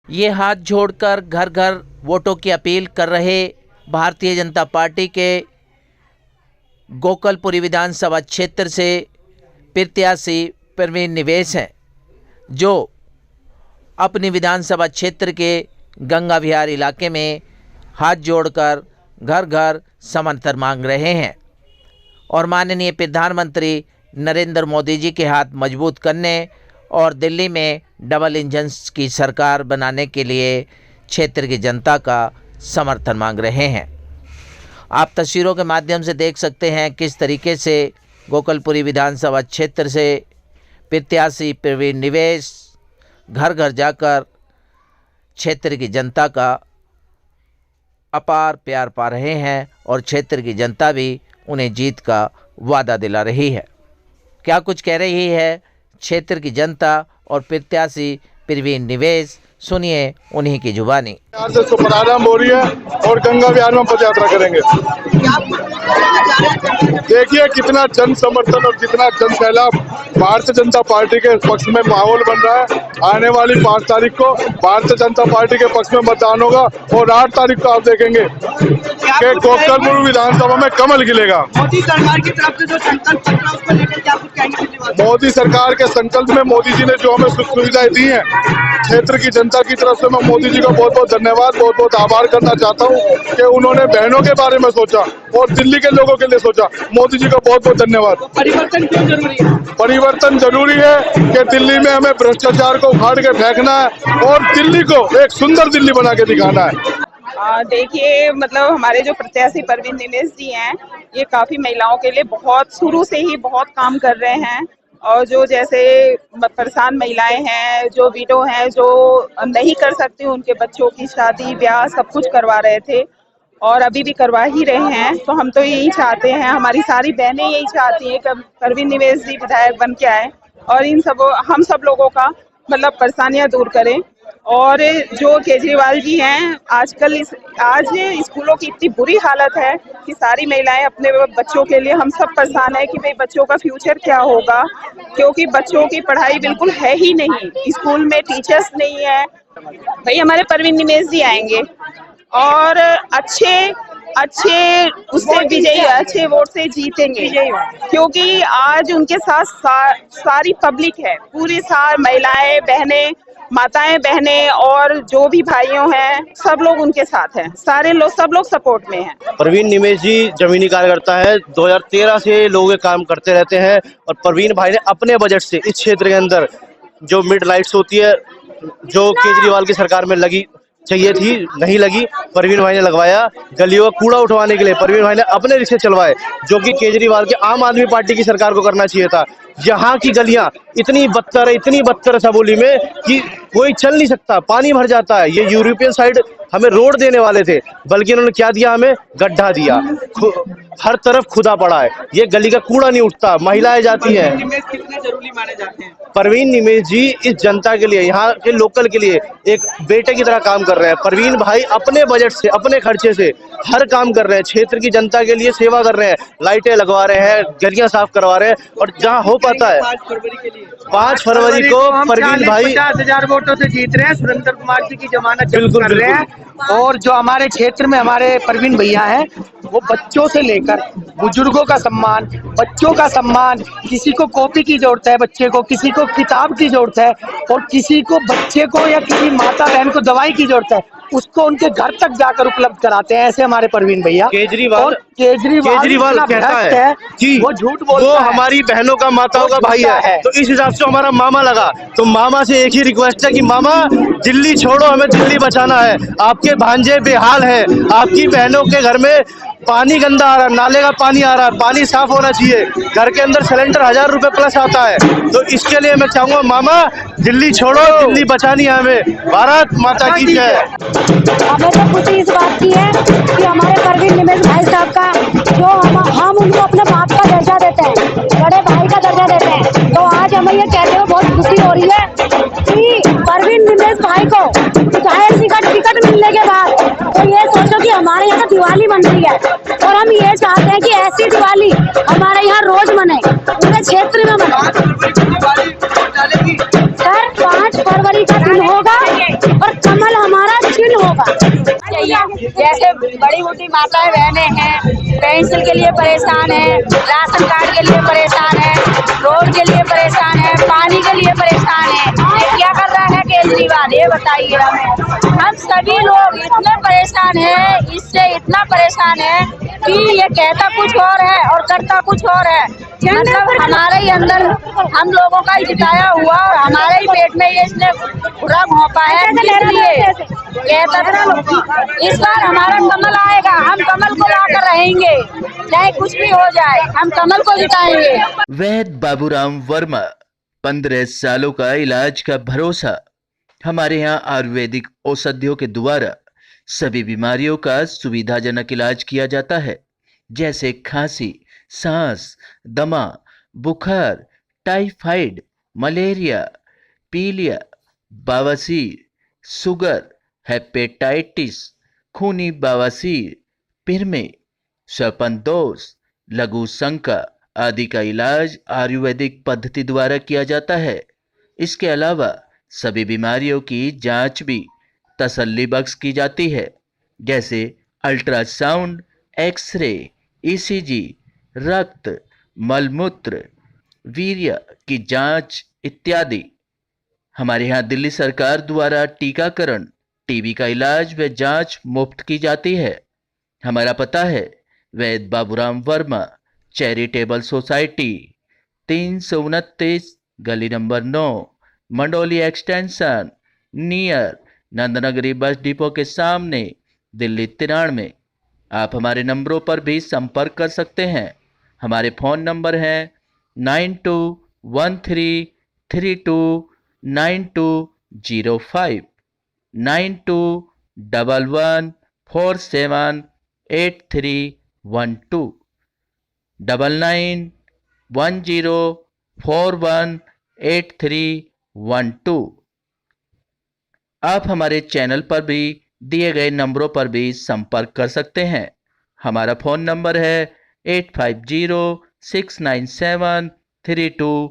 ये हाथ जोड़कर घर घर वोटों की अपील कर रहे भारतीय जनता पार्टी के गोकलपुरी विधानसभा क्षेत्र से प्रत्याशी प्रवीण निवेश हैं, जो अपनी विधानसभा क्षेत्र के गंगा विहार इलाके में हाथ जोड़कर घर घर समर्थन मांग रहे हैं और माननीय प्रधानमंत्री नरेंद्र मोदी जी के हाथ मजबूत करने और दिल्ली में डबल इंजन की सरकार बनाने के लिए क्षेत्र की जनता का समर्थन मांग रहे हैं। आप तस्वीरों के माध्यम से देख सकते हैं किस तरीके से गोकलपुरी विधानसभा क्षेत्र से प्रत्याशी प्रवीण निवेश घर घर जाकर क्षेत्र की जनता का अपार प्यार पा रहे हैं और क्षेत्र की जनता भी उन्हें जीत का वादा दिला रही है। क्या कुछ कह रही है क्षेत्र की जनता और प्रत्याशी प्रवीण निवेश, सुनिए उन्हीं की जुबानी। यहाँ से प्रारंभ हो रही है और गंगा विहार में पद यात्रा करेंगे। देखिए कितना जन समर्थन और कितना जन सैलाब भारतीय जनता पार्टी के पक्ष में माहौल बन रहा है। आने वाली 5 तारीख को भारतीय जनता पार्टी के पक्ष में मतदान होगा और 8 तारीख को आप देखेंगे कि गोकलपुर विधानसभा में कमल खिलेगा। मोदी सरकार की तरफ से जो संकल्प पत्र उसको लेकर क्या कुछ कहेंगे? मोदी सरकार के संकल्प में मोदी जी ने जो हमें सुख सुविधाएं दी हैं, क्षेत्र की जनता की तरफ से मैं मोदी जी का बहुत बहुत धन्यवाद, बहुत बहुत आभार करना चाहता हूं कि उन्होंने बहनों के बारे में सोचा और दिल्ली के लोगों के लिए सोचा। मोदी जी का बहुत बहुत धन्यवाद। परिवर्तन क्यों जरूरी है? परिवर्तन जरूरी है कि दिल्ली में हमें भ्रष्टाचार को उखाड़ के फेंकना है और दिल्ली को एक सुंदर दिल्ली बना के दिखाना है। देखिए, मतलब हमारे जो प्रत्याशी प्रवीण निवेश जी हैं, ये काफी महिलाओं के लिए बहुत शुरू से ही बहुत काम कर रहे हैं और जो जैसे परेशान महिलाएं हैं, जो विडो हैं, जो नहीं कर सकती, उनके बच्चों की शादी ब्याह सब कुछ करवा रहे थे और अभी भी करवा ही रहे हैं। तो हम तो यही चाहते हैं, हमारी सारी बहनें यही चाहती हैं कि प्रवीण निवेश जी विधायक बन के आए और हम सब लोगों का मतलब परेशानियां दूर करें। और जो केजरीवाल जी हैं, आज स्कूलों की इतनी बुरी हालत है कि सारी महिलाएं अपने बच्चों के लिए, हम सब परेशान है कि भाई बच्चों का फ्यूचर क्या होगा, क्योंकि बच्चों की पढ़ाई बिल्कुल है ही नहीं, स्कूल में टीचर्स नहीं है। भाई हमारे प्रवीण निवेश जी आएंगे और अच्छे वोट से जीतेंगे, क्योंकि आज उनके साथ सारी पब्लिक है, पूरी सारी महिलाएं बहनें, माताएं बहनें और जो भी भाइयों हैं, सब लोग उनके साथ हैं, सब लोग सपोर्ट में हैं। प्रवीण निवेश जी जमीनी कार्यकर्ता है, 2013 से लोग काम करते रहते हैं और प्रवीण भाई ने अपने बजट से इस क्षेत्र के अंदर जो मिड लाइट्स होती है, जो केजरीवाल की सरकार में लगी चाहिए थी, नहीं लगी, प्रवीण भाई ने लगवाया। गलियों का कूड़ा उठवाने के लिए प्रवीण भाई ने अपने रिक्शे चलवाए, जो कि केजरीवाल के आम आदमी पार्टी की सरकार को करना चाहिए था। यहाँ की गलियां इतनी बदतर सबोली में कि कोई चल नहीं सकता, पानी भर जाता है। ये यूरोपियन साइड हमें रोड देने वाले थे, बल्कि इन्होंने क्या दिया, हमें गड्ढा दिया, हर तरफ खुदा पड़ा है। ये गली का कूड़ा नहीं उठता, महिलाएं जाती हैं। कितने जरूरी माने जाते हैं? प्रवीण निवेश जी इस जनता के लिए, यहाँ के लोकल के लिए एक बेटे की तरह काम कर रहे हैं। प्रवीण भाई अपने बजट से, अपने खर्चे से हर काम कर रहे हैं, क्षेत्र की जनता के लिए सेवा कर रहे हैं, लाइटें लगवा रहे हैं, गलियां साफ करवा रहे हैं और जहाँ हो पाता है 5 फरवरी को प्रवीण भाई 50,000 वोटों से जीत रहे हैं। सुरेंद्र कुमार जी की जमानत जब्त कर रहे हैं और जो हमारे क्षेत्र में हमारे प्रवीण भैया हैं, वो बच्चों से लेकर बुजुर्गों का सम्मान, बच्चों का सम्मान, किसी को कॉपी की जरूरत है बच्चे को, किसी को किताब की जरूरत है और किसी को बच्चे को या किसी माता बहन को दवाई की जरूरत है, उसको उनके घर तक जाकर उपलब्ध कराते हैं। ऐसे हमारे प्रवीण भैया। केजरीवाल कहता है कि वो झूठ बोलता वो है, हमारी बहनों का, माताओं का भाई है, तो इस हिसाब से हमारा मामा लगा। तो मामा से एक ही रिक्वेस्ट है कि मामा दिल्ली छोड़ो, हमें दिल्ली बचाना है। आपके भांजे बेहाल है, आपकी बहनों के घर में पानी गंदा आ रहा है, नाले का पानी आ रहा है, पानी साफ होना चाहिए, घर के अंदर सिलेंडर 1000 रुपए प्लस आता है। तो इसके लिए मैं चाहूंगा मामा दिल्ली छोड़ो, दिल्ली बचानी है हमें। भारत माता की जय। हमें तो खुशी इस बात की है कि हमारे प्रवीण निवेश भाई साहब का जो हम उनको अपने बाप का दर्जा देते हैं, बड़े भाई का दर्जा देते हैं, तो आज हमें ये कहते हुए बहुत खुशी हो रही है कि प्रवीण निवेश भाई को जाहिर टिकट मिलने के बाद तो ये सोचो कि हमारे यहाँ तो दिवाली बन रही है और हम ये चाहते हैं कि ऐसी दिवाली हमारे यहाँ रोज मने, पूरे क्षेत्र में मने। सर 5 फरवरी का दिन होगा और कमल जैसे बड़ी मोटी माताएं बहनें हैं, पेंसिल के लिए परेशान है, राशन कार्ड के लिए परेशान है, रोड के लिए परेशान है, पानी के लिए परेशान है। ये क्या कर रहा है केजरीवाल, ये बताइए हमें। हम सभी लोग इतने परेशान हैं, इससे इतना परेशान है कि ये कहता कुछ और है और करता कुछ और है। मतलब हमारे ही अंदर हम लोगों का ही जिताया हुआ और हमारे ही पेट में ये इसने बुरा घोंपा है, इसलिए कहता था इस बार हमारा कमल आएगा, हम कमल को लाकर रहेंगे, चाहे कुछ भी हो जाए, हम कमल को जिताएंगे। वैद्य बाबूराम वर्मा, 15 सालों का इलाज का भरोसा। हमारे यहाँ आयुर्वेदिक औषधियों के द्वारा सभी बीमारियों का सुविधाजनक इलाज किया जाता है, जैसे खांसी, सांस, दमा, बुखार, टाइफाइड, मलेरिया, पीलिया, बवासीर, शुगर, हेपेटाइटिस, खूनी बवासीर, पिरमे, श्वपनदोष, लघु शंका आदि का इलाज आयुर्वेदिक पद्धति द्वारा किया जाता है। इसके अलावा सभी बीमारियों की जांच भी तसल्ली बख्श की जाती है, जैसे अल्ट्रासाउंड, एक्सरे, ईसीजी, रक्त, मलमूत्र, वीर्य की जांच इत्यादि। हमारे यहाँ दिल्ली सरकार द्वारा टीकाकरण, टीबी का इलाज व जांच मुफ्त की जाती है। हमारा पता है वैद्य बाबूराम वर्मा चैरिटेबल सोसाइटी, 329 गली number 9, Mandoli extension, near Nand Nagri bus depot के सामने, दिल्ली 93। आप हमारे नंबरों पर भी संपर्क कर सकते हैं। हमारे फ़ोन नंबर हैं 9213329205, 9211478312, 9910418312। आप हमारे चैनल पर भी दिए गए नंबरों पर भी संपर्क कर सकते हैं। हमारा फ़ोन नंबर है 8506973234।